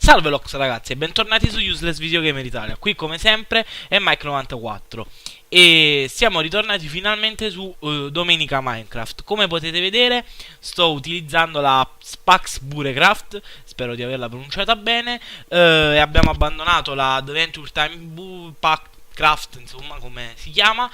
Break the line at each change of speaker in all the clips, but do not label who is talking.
Salve Lox ragazzi e bentornati su Useless Video Gamer Italia. Qui come sempre è Mike94 e siamo ritornati finalmente su Domenica Minecraft. Come potete vedere sto utilizzando la Spax Burecraft, spero di averla pronunciata bene, e abbiamo abbandonato la Adventure Time Pack Craft, insomma come si chiama.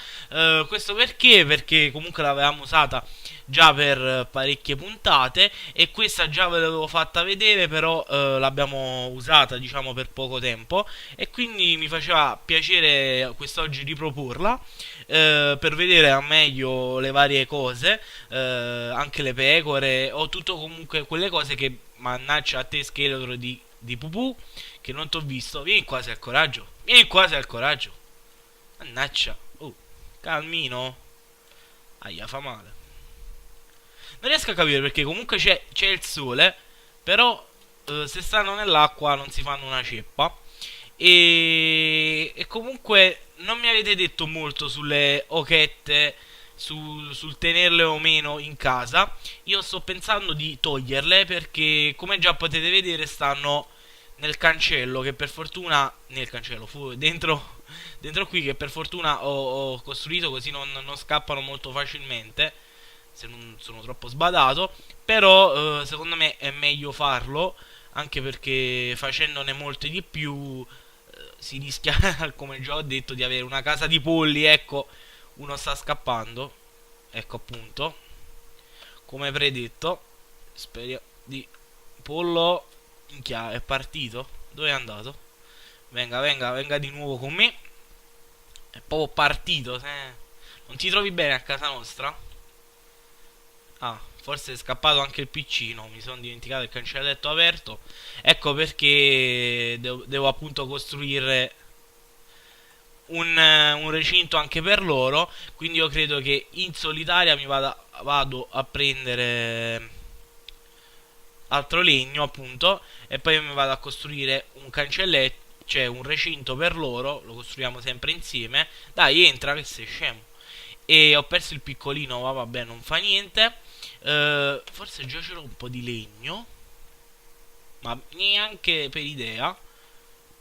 Questo perché? Perché comunque l'avevamo usata già per parecchie puntate e questa già ve l'avevo fatta vedere, però l'abbiamo usata diciamo per poco tempo e quindi mi faceva piacere quest'oggi riproporla per vedere a meglio le varie cose, anche le pecore o tutto comunque quelle cose che mannaggia a te scheletro di pupù che non t'ho visto. Vieni qua se hai il coraggio, vieni qua se hai il coraggio. Mannaggia, calmino. Aia, fa male. Non riesco a capire perché comunque c'è il sole, però se stanno nell'acqua non si fanno una ceppa. E comunque non mi avete detto molto sulle ochette, sul tenerle o meno in casa. Io sto pensando di toglierle perché come già potete vedere stanno nel cancello, che per fortuna nel cancello dentro qui, che per fortuna ho costruito così non scappano molto facilmente se non sono troppo sbadato. Però secondo me è meglio farlo, anche perché facendone molte di più si rischia come già ho detto di avere una casa di polli. Ecco, uno sta scappando, ecco appunto come predetto. Speriamo di pollo. Minchia, è partito? Dove è andato? Venga di nuovo con me. È proprio partito. Non ti trovi bene a casa nostra? Ah, forse è scappato anche il piccino. Mi sono dimenticato il cancelletto aperto. Ecco perché devo appunto costruire un recinto anche per loro. Quindi io credo che in solitaria vado a prendere altro legno appunto, e poi mi vado a costruire un cancelletto, cioè un recinto per loro. Lo costruiamo sempre insieme. Dai, entra che sei scemo. E ho perso il piccolino, ma vabbè, non fa niente. Forse già c'era un po' di legno, ma neanche per idea,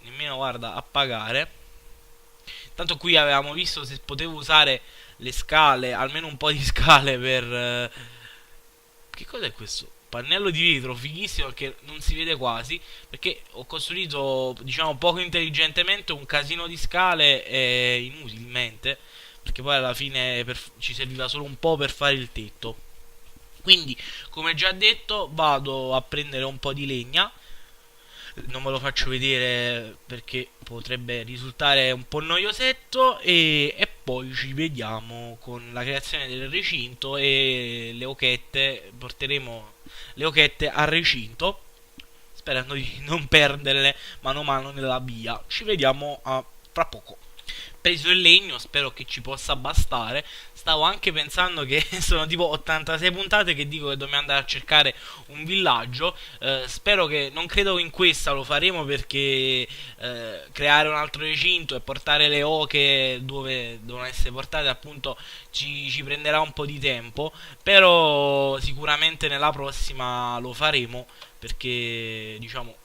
nemmeno guarda a pagare. Tanto qui avevamo visto se potevo usare le scale, almeno un po' di scale per che cos'è questo? Pannello di vetro fighissimo, perché non si vede quasi, perché ho costruito diciamo poco intelligentemente un casino di scale e inutilmente, perché poi alla fine ci serviva solo un po' per fare il tetto. Quindi come già detto vado a prendere un po' di legna. Non ve lo faccio vedere perché potrebbe risultare un po' noiosetto, e poi ci vediamo con la creazione del recinto e le ochette. Porteremo le ochette al recinto sperando di non perderle mano a mano nella via. Ci vediamo fra poco. Preso il legno, spero che ci possa bastare. Stavo anche pensando che sono tipo 86 puntate che dico che dobbiamo andare a cercare un villaggio. Spero che, non credo che in questa lo faremo, perché creare un altro recinto e portare le oche dove devono essere portate appunto ci prenderà un po' di tempo. Però sicuramente nella prossima lo faremo, perché diciamo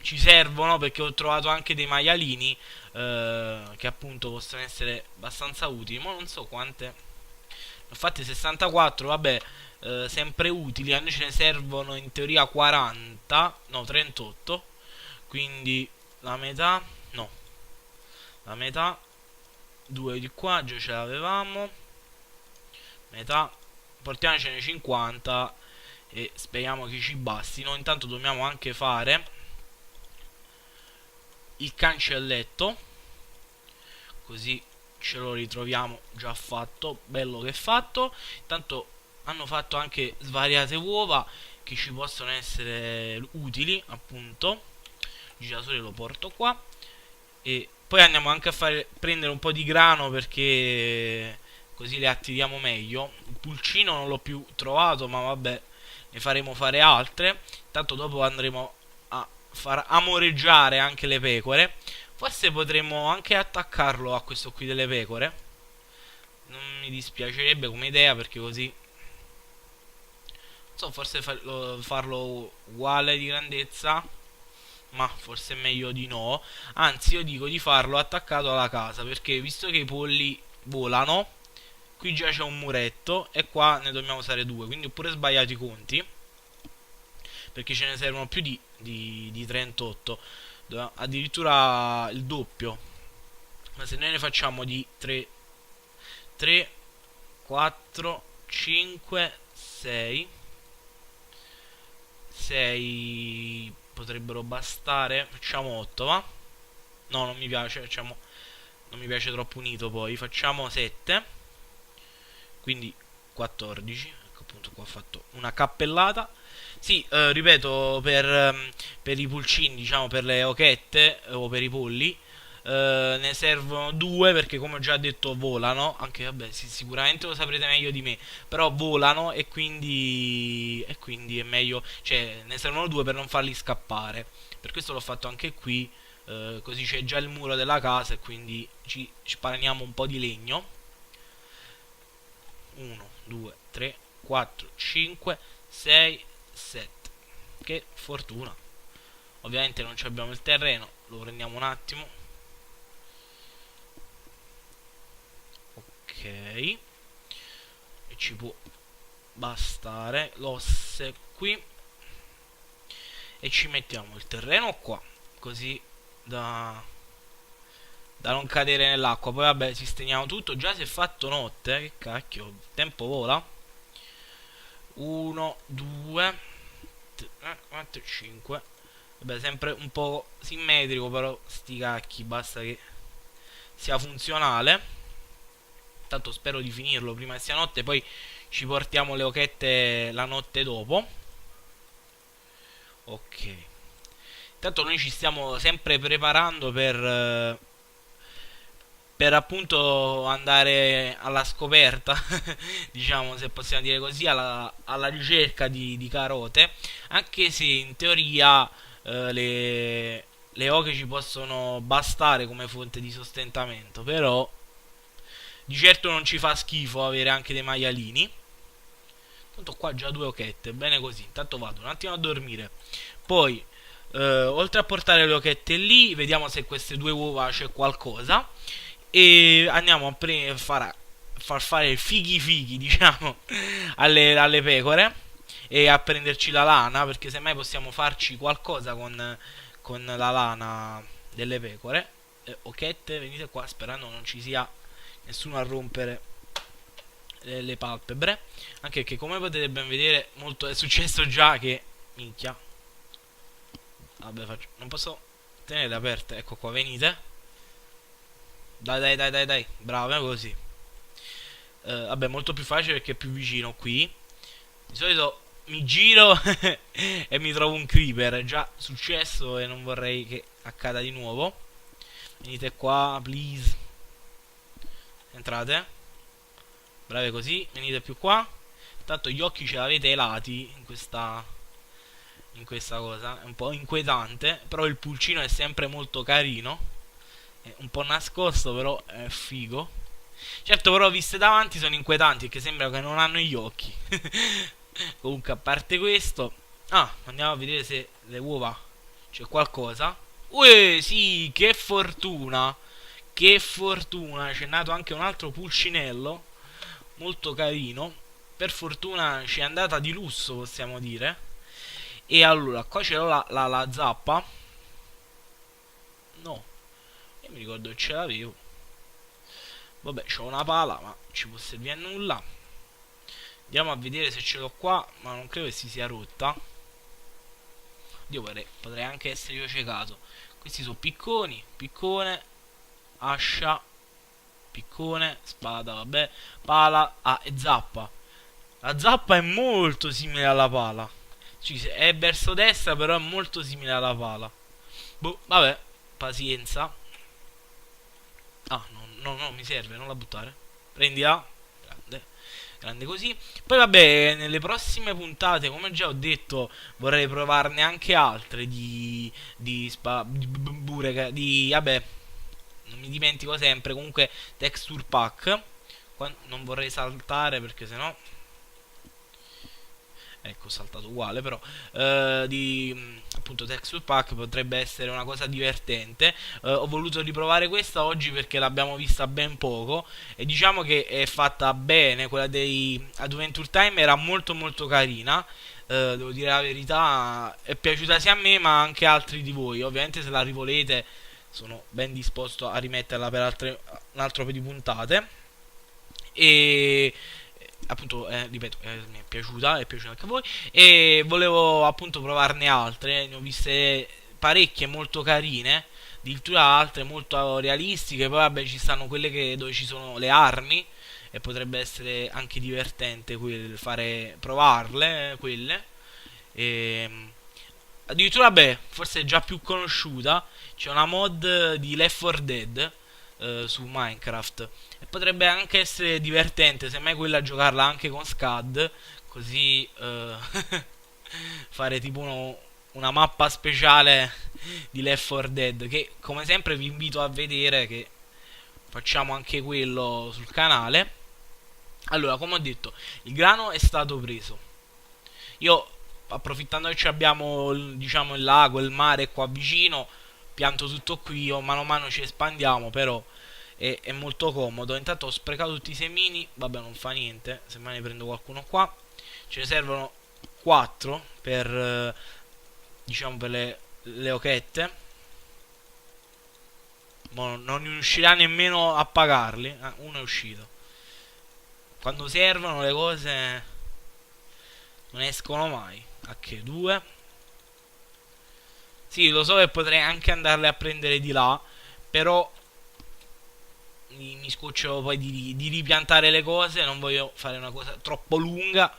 ci servono, perché ho trovato anche dei maialini che appunto possono essere abbastanza utili. Ma non so quante ne ho fatte, 64, vabbè, sempre utili. A noi ce ne servono in teoria 40, no 38, quindi la metà, no, la metà, due di qua già ce l'avevamo, metà, portiamocene 50 e speriamo che ci bastino. Intanto dobbiamo anche fare il cancelletto, così ce lo ritroviamo già fatto, bello che fatto. Intanto hanno fatto anche svariate uova che ci possono essere utili appunto. Il girasole lo porto qua e poi andiamo anche a prendere un po' di grano, perché così le attiriamo meglio. Il pulcino non l'ho più trovato, ma vabbè, ne faremo fare altre. Intanto dopo andremo far amoreggiare anche le pecore. Forse potremmo anche attaccarlo a questo qui delle pecore. non mi dispiacerebbe come idea, perché così, non so, forse farlo uguale di grandezza, ma forse è meglio di no. Anzi, io dico di farlo attaccato alla casa, perché visto che i polli volano, qui già c'è un muretto e qua ne dobbiamo usare due, quindi ho pure sbagliato i conti, perché ce ne servono più di 38, addirittura il doppio. Ma se noi ne facciamo di 3, 3, 4, 5, 6, 6 potrebbero bastare. Facciamo 8, va? No, non mi piace, facciamo, non mi piace troppo unito, poi facciamo 7, quindi 14. Ecco, appunto, qua ho fatto una cappellata. Sì, ripeto, per i pulcini, diciamo, per le ochette o per i polli, ne servono due, perché come ho già detto volano, anche vabbè, sì, sicuramente lo saprete meglio di me, però volano e quindi è meglio, cioè ne servono due per non farli scappare. Per questo l'ho fatto anche qui, così c'è già il muro della casa e quindi ci spariamo un po' di legno. 1, 2, 3, 4, 5, 6, 7. Che fortuna. Ovviamente non abbiamo il terreno, lo prendiamo un attimo. Ok. E ci può bastare l'osse qui. E ci mettiamo il terreno qua, così da non cadere nell'acqua. Poi vabbè, sistemiamo tutto. Già si è fatto notte, che cacchio, il tempo vola. 1, 2, 3, 4, 5. Vabbè, sempre un po' simmetrico, però sti cacchi, basta che sia funzionale. Tanto spero di finirlo prima che sia notte, poi ci portiamo le ochette la notte dopo. Ok. Intanto noi ci stiamo sempre preparando per appunto andare alla scoperta, diciamo, se possiamo dire così, alla ricerca di carote, anche se in teoria le oche ci possono bastare come fonte di sostentamento, però di certo non ci fa schifo avere anche dei maialini. Tanto qua già due ochette, bene così. Intanto vado un attimo a dormire. Poi, oltre a portare le ochette lì, vediamo se queste due uova c'è qualcosa. E andiamo a far fare fighi fighi, diciamo, alle pecore. E a prenderci la lana, perché semmai possiamo farci qualcosa con la lana delle pecore. Ochette, venite qua, sperando non ci sia nessuno a rompere le palpebre, anche che come potete ben vedere molto è successo già che minchia, vabbè, non posso tenere aperte, ecco qua, venite, dai, bravo, così, vabbè, molto più facile perché è più vicino qui. Di solito mi giro e mi trovo un creeper, è già successo e non vorrei che accada di nuovo. Venite qua, please, entrate, brave così, venite più qua. Tanto gli occhi ce l'avete elati in questa cosa, è un po' inquietante, però il pulcino è sempre molto carino, è un po' nascosto, però è figo. Certo, però viste davanti sono inquietanti, perché sembra che non hanno gli occhi. Comunque, a parte questo, andiamo a vedere se le uova c'è qualcosa. Uè, sì, che fortuna! Che fortuna, c'è nato anche un altro pulcinello, molto carino. Per fortuna ci è andata di lusso, possiamo dire. E allora, qua c'è la zappa. No, io mi ricordo che ce l'avevo. Vabbè, c'ho una pala, ma ci può servire a nulla. Andiamo a vedere se ce l'ho qua, ma non credo che si sia rotta. Dio, potrei anche essere io ciecato. Questi sono picconi, piccone, ascia, piccone, spada, vabbè, pala, e zappa. La zappa è molto simile alla pala. È verso destra, però è molto simile alla pala. Boh, vabbè, pazienza. No, mi serve, non la buttare. Prendila. Grande così. Poi vabbè, nelle prossime puntate, come già ho detto, vorrei provarne anche altre vabbè, non mi dimentico sempre. Comunque, texture pack, Non vorrei saltare perché sennò... Ecco, ho saltato uguale, però appunto texture pack potrebbe essere una cosa divertente. Ho voluto riprovare questa oggi perché l'abbiamo vista ben poco e diciamo che è fatta bene. Quella dei Adventure Time era molto molto carina. Devo dire la verità, è piaciuta sia a me ma anche a altri di voi. Ovviamente se la rivolete sono ben disposto a rimetterla per un altro paio di puntate. E appunto, ripeto, mi è piaciuta anche a voi e volevo appunto provarne altre. Ne ho viste parecchie molto carine, addirittura altre molto realistiche. Poi vabbè, ci stanno quelle dove ci sono le armi e potrebbe essere anche divertente provarle quelle. E, addirittura vabbè, forse è già più conosciuta, c'è una mod di Left 4 Dead su Minecraft e potrebbe anche essere divertente, semmai quella giocarla anche con SCAD, così fare tipo una mappa speciale di Left 4 Dead, che come sempre vi invito a vedere, che facciamo anche quello sul canale. Allora, come ho detto, il grano è stato preso. Io, approfittando che abbiamo diciamo il lago, il mare qua vicino, pianto tutto qui, mano a mano ci espandiamo, però è molto comodo. Intanto ho sprecato tutti i semini, vabbè non fa niente, semmai ne prendo qualcuno qua. Ce ne servono 4 per diciamo per le ochette. Non riuscirà nemmeno a pagarli. Uno è uscito. Quando servono le cose non escono mai. A che? 2. Sì, lo so che potrei anche andarle a prendere di là, però mi scoccio poi di ripiantare le cose. Non voglio fare una cosa troppo lunga.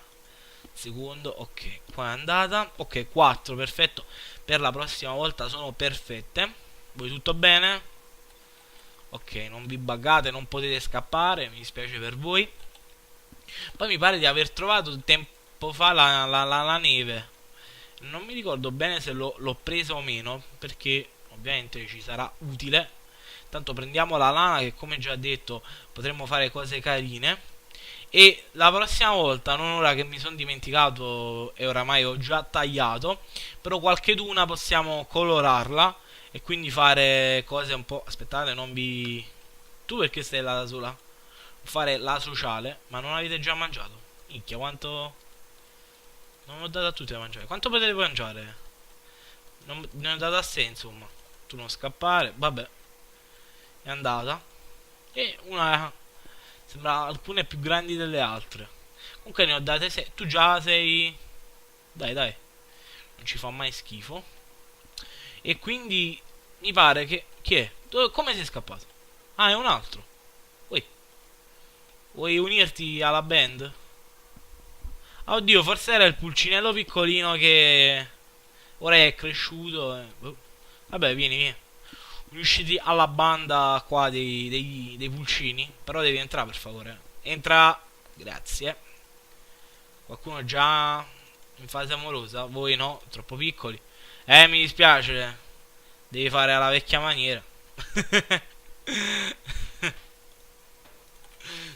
Secondo, ok, qua è andata. Ok, 4, perfetto. Per la prossima volta sono perfette. Voi tutto bene? Ok, non vi buggate, non potete scappare, mi dispiace per voi. Poi mi pare di aver trovato tempo fa la neve. Non mi ricordo bene se l'ho presa o meno, perché ovviamente ci sarà utile. Tanto prendiamo la lana, che come già detto potremmo fare cose carine. E la prossima volta, non ora che mi sono dimenticato e oramai ho già tagliato, però qualcheduna possiamo colorarla e quindi fare cose un po'... Aspettate, non vi... Tu perché stai là da sola? Fare la sociale, ma non avete già mangiato? Minchia, quanto... Non ho dato a tutti da mangiare. Quanto potete mangiare? Non ne ho dato a sé, insomma. Tu non scappare, vabbè. È andata. E una... Sembra alcune più grandi delle altre. Comunque ne ho date 6. Tu già sei... Dai, dai. Non ci fa mai schifo. E quindi mi pare che... Chi è? Come sei scappato? Ah, è un altro. Ui. Vuoi unirti alla band? Oddio, forse era il pulcinello piccolino che... Ora è cresciuto. Vabbè, vieni, vieni. Unisciti alla banda qua dei pulcini. Però devi entrare, per favore. Entra. Grazie. Qualcuno già in fase amorosa? Voi no, troppo piccoli. Mi dispiace. Devi fare alla vecchia maniera.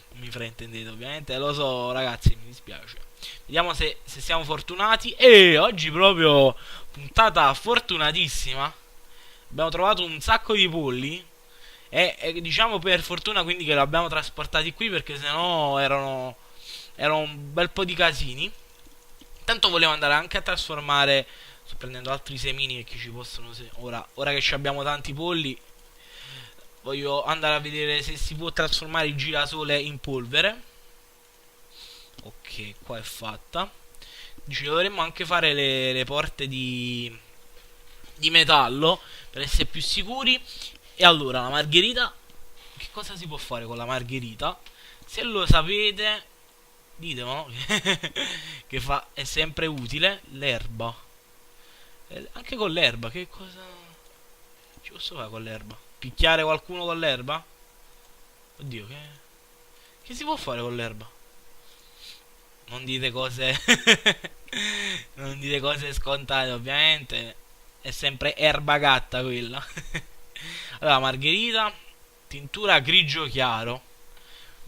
Non mi fraintendete, ovviamente. Lo so, ragazzi, mi dispiace. Vediamo se siamo fortunati. E oggi proprio puntata fortunatissima. Abbiamo trovato un sacco di polli. E diciamo per fortuna quindi che li abbiamo trasportati qui, perché sennò erano un bel po' di casini. Tanto volevo andare anche a trasformare. Sto prendendo altri semini che ci possono... Ora che abbiamo tanti polli, voglio andare a vedere se si può trasformare il girasole in polvere. Ok, qua è fatta. Dice, dovremmo anche fare le porte di metallo per essere più sicuri. E allora, la margherita, che cosa si può fare con la margherita? Se lo sapete, ditemelo. Che è sempre utile. L'erba, anche con l'erba, che cosa ci posso fare con l'erba? Picchiare qualcuno con l'erba? Oddio, che si può fare con l'erba? Non dite cose non dite cose scontate, ovviamente. È sempre erba gatta quella. Allora, margherita, tintura grigio chiaro.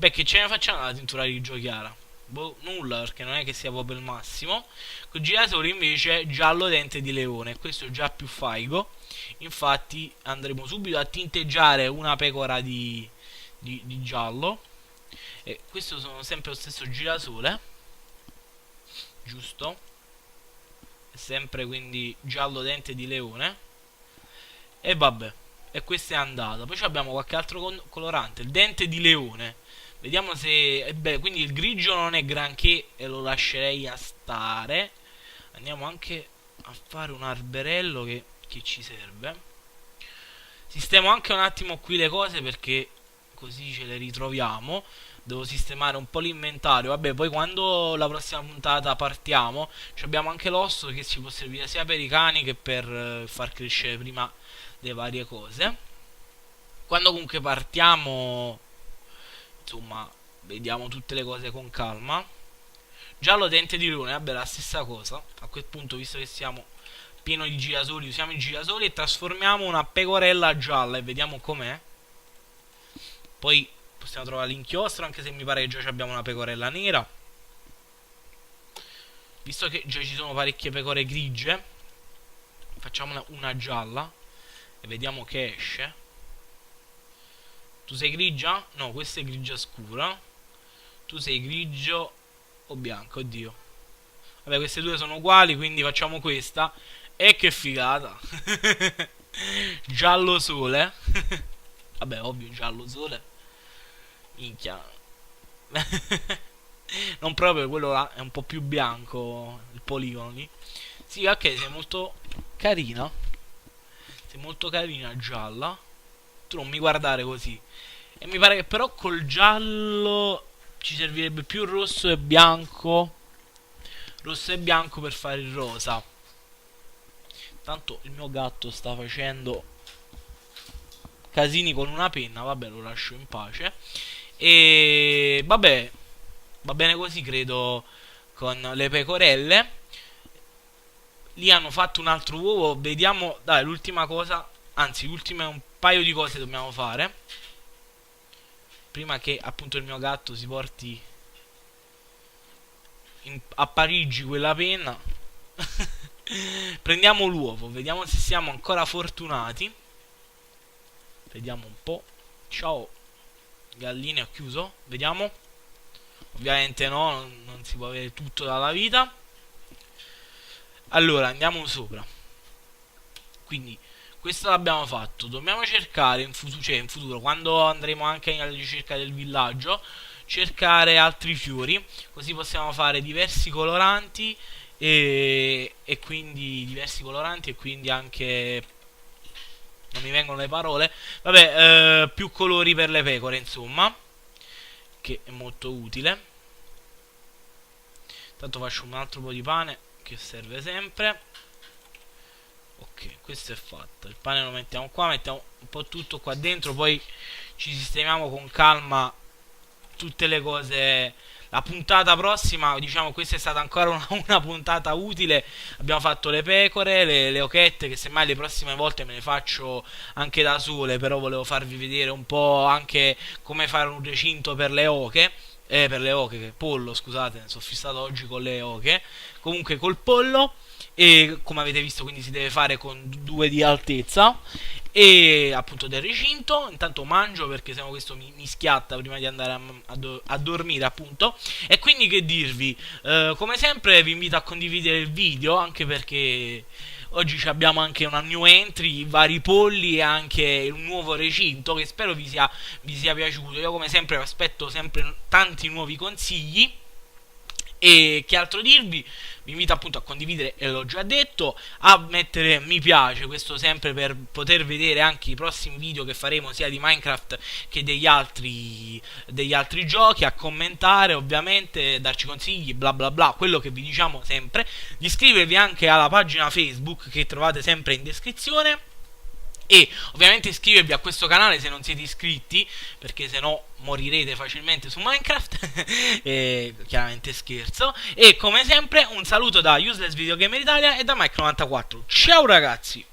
Beh, che ce ne facciamo la tintura di grigio chiara? Boh, nulla, perché non è che sia proprio il massimo. Con girasole invece giallo dente di leone, questo è già più faigo. Infatti andremo subito a tinteggiare una pecora di giallo. E questo sono sempre lo stesso girasole, giusto? Sempre quindi giallo dente di leone. E vabbè, e questo è andato. Poi abbiamo qualche altro colorante, il dente di leone. Vediamo se... beh, quindi il grigio non è granché e lo lascerei a stare. Andiamo anche a fare un alberello che ci serve. Sistemo anche un attimo qui le cose perché così ce le ritroviamo. Devo sistemare un po' l'inventario. Vabbè, poi quando la prossima puntata partiamo abbiamo anche l'osso che ci può servire sia per i cani che per far crescere prima le varie cose. Quando comunque partiamo, insomma, vediamo tutte le cose con calma. Giallo dente di leone, vabbè, la stessa cosa. A quel punto, visto che siamo pieno di girasoli, usiamo i girasoli e trasformiamo una pecorella gialla e vediamo com'è. Poi possiamo trovare l'inchiostro, anche se mi pare che già abbiamo una pecorella nera. Visto che già ci sono parecchie pecore grigie, facciamo una gialla e vediamo che esce. Tu sei grigia? No, questa è grigia scura. Tu sei grigio o bianco, oddio. Vabbè, queste due sono uguali, quindi facciamo questa. E che figata. Giallo sole. Vabbè, ovvio, giallo sole. Minchia. Non proprio, quello là è un po' più bianco, il poligono lì. Sì, ok, sei molto carina. Sei molto carina, gialla. Tu non mi guardare così. E mi pare che però col giallo ci servirebbe più rosso e bianco. Rosso e bianco per fare il rosa. Tanto il mio gatto sta facendo casini con una penna. Vabbè, lo lascio in pace. E vabbè, va bene così, credo, con le pecorelle. Lì hanno fatto un altro uovo. Vediamo, dai, l'ultima cosa. Anzi, l'ultima è un paio di cose dobbiamo fare prima che appunto il mio gatto si porti a Parigi quella penna. Prendiamo l'uovo, vediamo se siamo ancora fortunati. Vediamo un po'. Ciao galline, ho chiuso. Vediamo. Ovviamente no, non si può avere tutto dalla vita. Allora andiamo sopra. Quindi questo l'abbiamo fatto. Dobbiamo cercare in futuro, quando andremo anche alla ricerca del villaggio, cercare altri fiori. Così possiamo fare diversi coloranti e quindi diversi coloranti e quindi anche, non mi vengono le parole, vabbè, più colori per le pecore, insomma, che è molto utile. Tanto faccio un altro po' di pane che serve sempre. Ok, questo è fatto. Il pane lo mettiamo qua, mettiamo un po' tutto qua dentro, poi ci sistemiamo con calma tutte le cose. La puntata prossima, diciamo, questa è stata ancora una puntata utile. Abbiamo fatto le pecore, le ochette, che semmai le prossime volte me le faccio anche da sole, però volevo farvi vedere un po' anche come fare un recinto per le oche. Per le oche, pollo, scusate, sono fissato oggi con le oche. Comunque col pollo. E come avete visto, quindi si deve fare con 2 di altezza. E appunto del recinto. Intanto mangio perché sennò questo mi schiatta prima di andare a dormire, appunto. E quindi che dirvi, come sempre vi invito a condividere il video, anche perché oggi abbiamo anche una new entry, vari polli e anche un nuovo recinto che spero vi sia piaciuto. Io come sempre aspetto sempre tanti nuovi consigli. E che altro dirvi? Vi invito appunto a condividere, e l'ho già detto, a mettere mi piace, questo sempre per poter vedere anche i prossimi video che faremo sia di Minecraft che degli altri giochi, a commentare ovviamente, darci consigli, bla bla bla, quello che vi diciamo sempre, di iscrivervi anche alla pagina Facebook che trovate sempre in descrizione. E ovviamente iscrivervi a questo canale se non siete iscritti, perché se no morirete facilmente su Minecraft. E chiaramente scherzo. E come sempre un saluto da Useless Video Gamer Italia e da Mike94. Ciao ragazzi!